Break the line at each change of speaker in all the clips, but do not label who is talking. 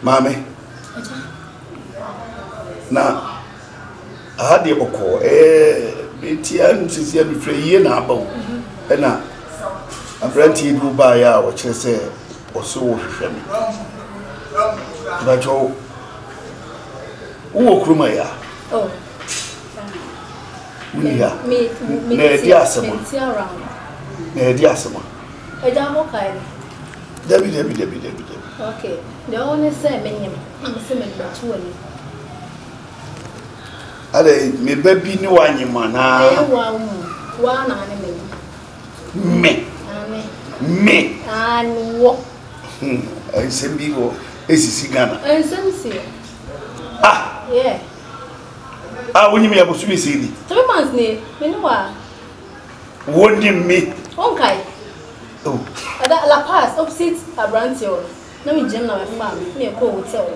Mami. Na ahadi boko betian sisi mi frɛ yie na aba wo. Na abranti du ba ya wo kyerɛ sɛ oso wo hwehwɛ mi. Ba jo wo kroma ya.
Oh.
Ya. Me di asema. Me di asema.
Eja ho kai.
Debi.
Okay. The only say me am say me bachu ani.
Ale me baby ni wanyima na.
Wa na me.
Me.
Anwo.
Sembi go esisi Ghana.
Ensemsi.
Ah.
Yeah.
Woni me abosu ese ni.
3 months ni, me no wa.
Woni me.
Okay.
Oh.
Ada la pass opposite Abranti o. Na me gym na my farm, me e ko hotel.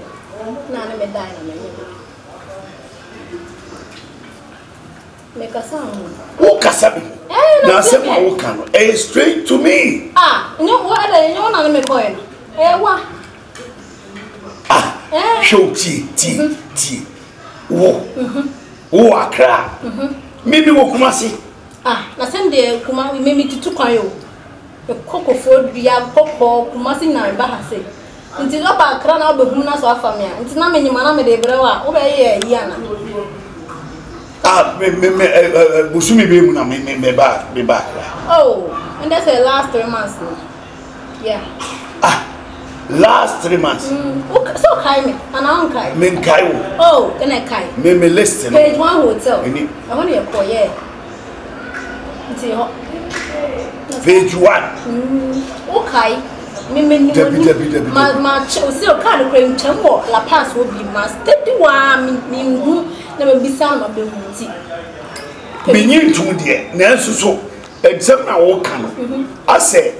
Na me die na me. Me kasa mo.
Who kasa bi? Na say ma wo kan no. Straight to me.
Nyo wo ada nyo na me ko e. Wa.
Show ti. Wo. Wo akra. Mimi wo Kumasi.
Na sem de kuma mimi tutu kwan yo. E koko fo bia koko Kumasi na ba ha se. Nti lo ba akra na obehum na so afa me a. Nti na menyima na me de brewa, wo be ye yi ana. Busumi be mu na me ba akra. Oh, and that's the last 3 months. Yeah.
Last 3 months.
So kai me, and I don't kai.
Men kai wo.
Oh, can I kai?
Me listen.
Page 1 hotel. I want you call yeah.
Page 1.
Okay. Me ma see o card cream chambo la pass will be ma steady one me na be sound ma be huti.
Me nyi ntu de na nsuso exam na wo kan. I say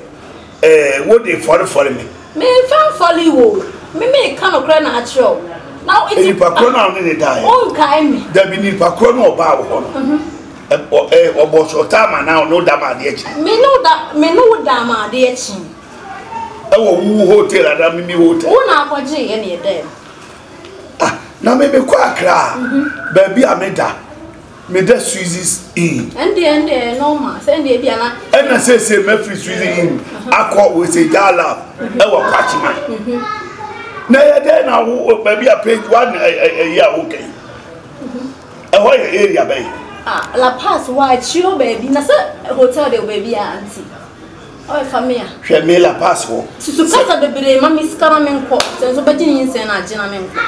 what dey for me.
Me fan folly wo. Me kan okra na achro. Now it
is pa na ne die.
On kai me.
Da bi ni pa na oba wo no. Obo time now no da ma de echi.
Me no da ma de echi.
Wu hotel ada mimi hotel.
Wo na akwaje ye ne dem.
Na me kwa akra. Ba bi ameda. Me da Swiss in.
Ende normal. Send e bia na.
E na say me free Swiss in. Akọ we say jala. E wa kwachima. Na ye dey na wo ba bi a page 1 ya okay. E ho area ba.
La pass why chio baby na say hotel de baby auntie. Oh famia.
Hwe me la pass wo.
Susu kasa de bere mami skara menko. Senso baji ni nsen na agina menko.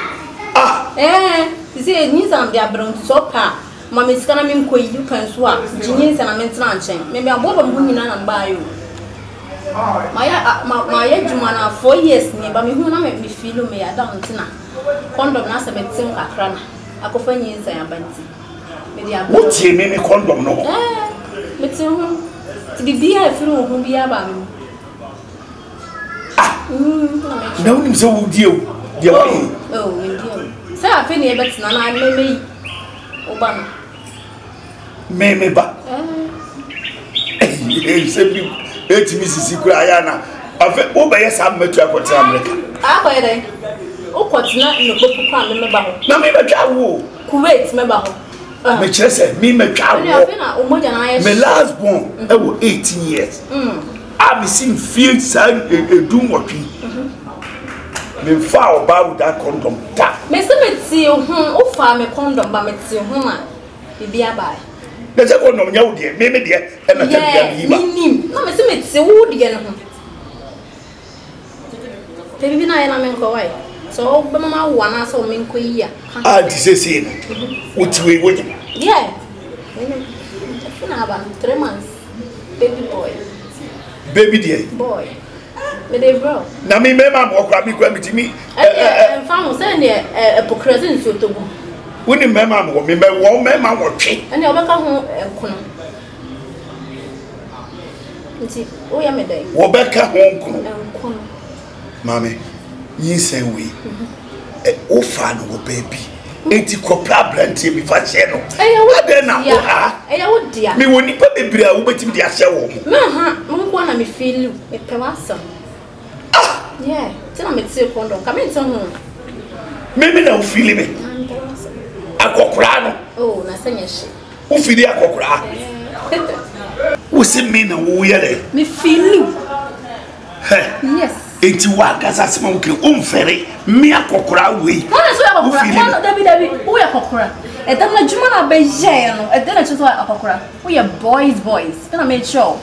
You say ni sam de abron so pa. Mami skara menko yi kan so a. Jini nsen na mentra nchen. Me be aboba mbu nyina na mba ayo. Maya juma na 4 years ni ba me hu na me feel me ya down tina. Condom na se betim kakra na. Akofa nyi nsen abanti.
What you mean condom no?
But you be through whom be about me.
No, him so deal.
Oh, indeed. Say, I feel but none I may Obama.
Me ba. It's Mrs. Ayana. I've obeyed some metal for America.
Wait. Oh, what's not in the book of Pam, remember?
Now, maybe I
Kuwait, remember.
Me chese me twa wo me last born I was 18 years me seen field side edum wotwi me fa oba with that condom ta
me se me ti o fa me condom ba me ti ho ma bibia bai
me se condom nya wo de me de e na ta bia yi ma
nim na me se me ti wo de no ho te bibi na ye na me nko wai so be mama wo na so me nko yi a
di se no utiwe wo
yeah na ba 3 months baby boy
boy
me dey bro
na me mema mo kwa mi kwa mitimi
fam say ne epokrasi nso togu
woni mema mo me wo mema wo twe
ene obeka ho enkono nti o ya me dai
wo beka ho enkono mame yin say we o fa no wo baby enti kopra brante bi fa che no ade na wo
eya wo dia
me woni pa bebre a wo betim dia hye wo
mo mo ko na me feel me pe wasa Yeah, tell me to condom. Come in some.
Maybe no feel me. Akokra.
Oh, na senya she.
Who feel akokra? Who see me na wo yere?
Me feel. Yes.
Enti wa kasa sema uke umfere me akokra we.
Wọ́n so akokra. Wọ́n David. Who akokra? E dem na juma na be je no. E dem na chiso akokra. We are boys. Then I made sure.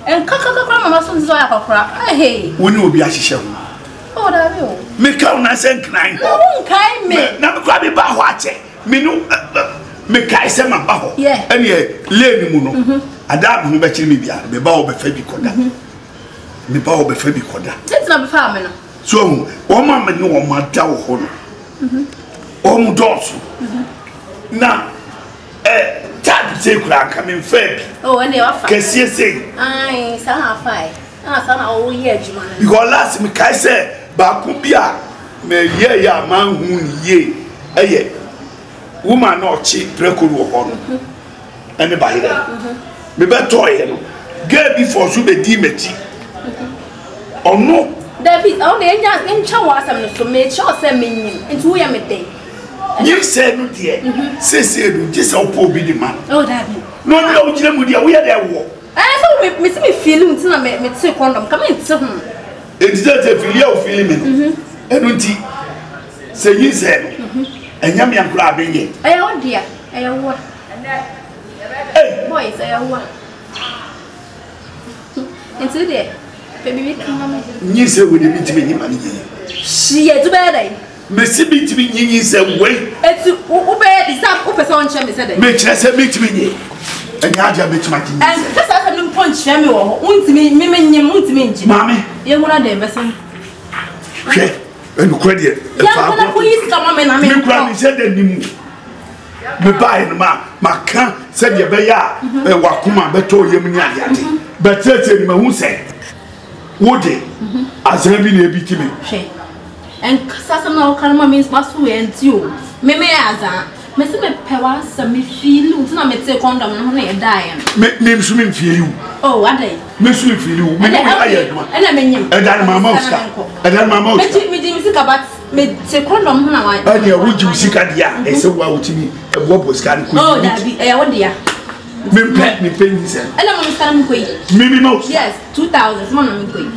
And kakakakra mama so nzo akokra. Hey.
Woni obi ahihye ho.
Oh, David.
Me ka una sen kran.
No kai me.
Na me kwa be ba ho ache. Me no me kai se ma ba ho. Ene lane mu no. Ada ho be chiri me bia. Me ba ho be fa bi koda. Me ba ho be fa bi koda.
Let's not be farming.
So, o ma me no o ma da wo ho no. O mu dosu. Na tab say kura coming fair.
Oh, and they offer.
Kesi say.
Ai, sa fai. Sana o ye juma.
Because last me kai say ba ku bia me ye ya man hu ye. Eye. Woman no chi prekoru wo ho no. Ene ba here. Me be toy no. Girl before so be di meti. Ono
David, oh, they ain't chow some to make sure send me into who am a day.
You said no dear. Say no, just how poor be the man.
Oh, David.
No, we are there.
I saw me feeling until I met me two condom. Come in to him.
It's just a filial feeling. And say you said, and Yammy and grabbing it.
Oh, dear. I what? Boys, I what? Into there. Baby, come.
You say we didn't meet money.
She is bad.
Messi beat me in some way.
It's Oboy is up person chemi said.
Make us meet me. And Yaja beat my team.
And just I can punch Chemi or won't me, Mammy. You want to invest in. And credit. Yeah, police come on and I mean,
Granny said that me buy my can said your bear, Wakuma, beto Yemian. But certainly, who said, would it? As I been a bit me.
And Sasana Kalma means Masu and you. Meme Aza, Messi Pewas, me feel, Lutana Mete condom, and die.
Name swimming for you.
Oh, what day?
Miss you for you. And I mean, and then my mouse, and then my mouse. Me didn't think about me take condom. And you would you seek at ya? They said, well, to me, what was can.
Oh, that be a one dear.
Me pet me pennies. And
I'm standing quick.
Maybe most.
Yes, 2,000. One quick.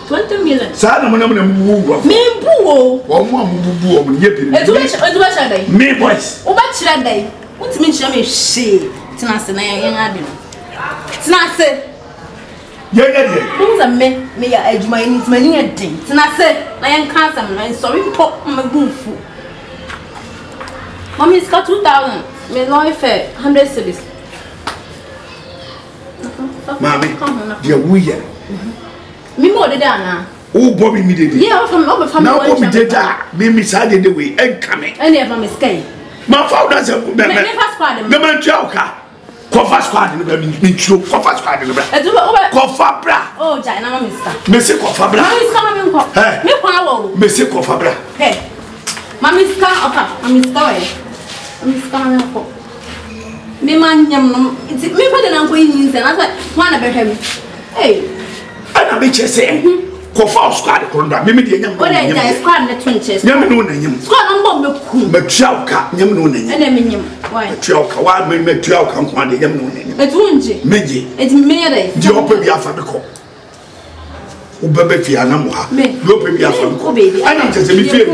20 million.
Sada mwana mbuwa.
Me mbuwo.
Wa mwa mbuwa mnyepi.
Etuwasha day.
Me boys.
Ubachira day. What mean chame she? Tinase na yang adi. Tinase.
Yeye.
Unza me ya ejuma ni timani adi. Tinase na yang cancer na sorry pop magunfu. Mommy is got 2,000. Me no fair 100 cedis.
Mommy, dear we
me more than that.
Oh, Bobby, me did.
Yeah, from
now, Bobby did that. Me decided the way and coming.
And they from escape.
My father's a man. The man Joker. Coffee squad in the me true. Coffee squad in the back. Coffee bra. Oh, Jana, Mister. Missy Coffee bra. Is coming. Me power. Missy Coffee bra.
Hey, Mammy's car. I'm story. I'm coming. Me man, it's me for the uncle in and I said, one of him. Hey.
I be say Coffee squad conda me the young boy
squad the twinches
yam no nanyam
squad on bob
me trialka yam no nanyam
and then why
trialka why me trialka nkwande yam no nanyam
et wunji
meji
et mere
di opa bi afa beko ubebe fi anamu ha di opa bi afa beko ana tese me fi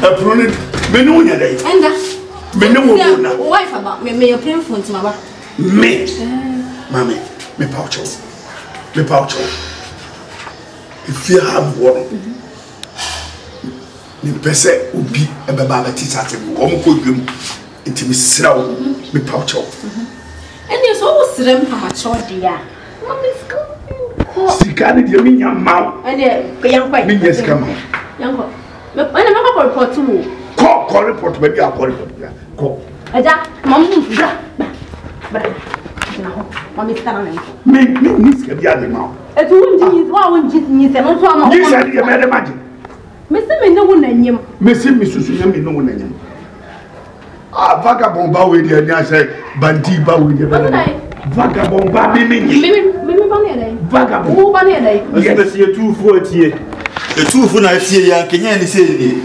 aprone me no nya dai
enda
me no wo na
wife about me your pain phone to my
me mama me poucho if you have one, me pese ubi ebe ba ba teacher te wo mo ko dwem ntimi srawo me poucho
and you so srem amateur dia mommy school
sikani dia mi nya maw
and yan kwai
mi yes kama
yan ko me ana me ko report wo
ko report be dia ko report ko
aja mom bra na ho mommy stara na
me niska dia de maw
et wunji wa wunji ni se no so ama
you said you made magic
me se me no wonanyem
me se me susu nya me no wonanyem ah vagabond ba we dia nya say bandi ba we dia Vagabond baby me vagabond
who ban here day
Yes, you 240. The 2 for night here, Kenyan is saying,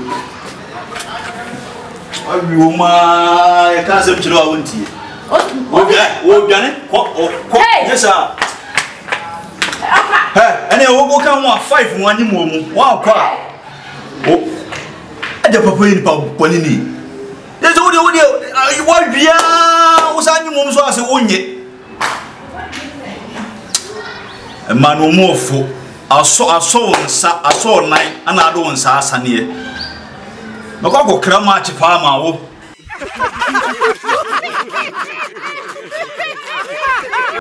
oh, my cousin Chilawunti. Oh, Janet, yes, sir. And I will come 5 1 moment. Wow, car. Oh, I just put in Ponini. There's only you want Bia was animals as a onye. A man no more for I saw 9 and I don't say. No, go cram much farmer.